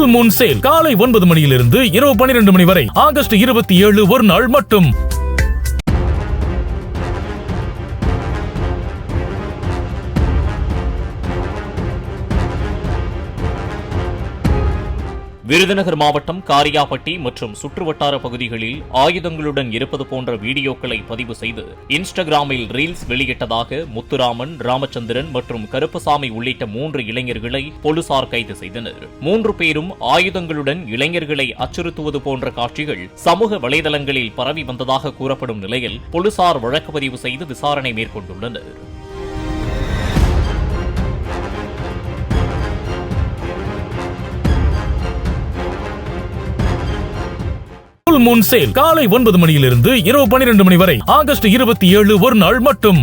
Full Moon sale காலை 9 மணியிலிருந்து இரவு 12 மணி வரை ஆகஸ்ட் 27 ஒரு நாள் மட்டும். விருதுநகர் மாவட்டம் காரியாபட்டி மற்றும் சுற்றுவட்டார பகுதிகளில் ஆயுதங்களுடன் இருப்பது போன்ற வீடியோக்களை பதிவு செய்து இன்ஸ்டாகிராமில் ரீல்ஸ் வெளியிட்டதாக முத்துராமன், ராமச்சந்திரன் மற்றும் கருப்பசாமி உள்ளிட்ட 3 இளைஞர்களை போலீசார் கைது செய்தனர். 3 பேரும் ஆயுதங்களுடன் இளைஞர்களை அச்சுறுத்துவது போன்ற காட்சிகள் சமூக வலைதளங்களில் பரவி வந்ததாக கூறப்படும் நிலையில் போலீசார் வழக்கு பதிவு செய்து விசாரணை மேற்கொண்டுள்ளனர். ஃபுல் மூன் சேல் காலை 9 மணியிலிருந்து இரவு 12 மணி வரை ஆகஸ்ட் 27 ஒரு நாள் மட்டும்.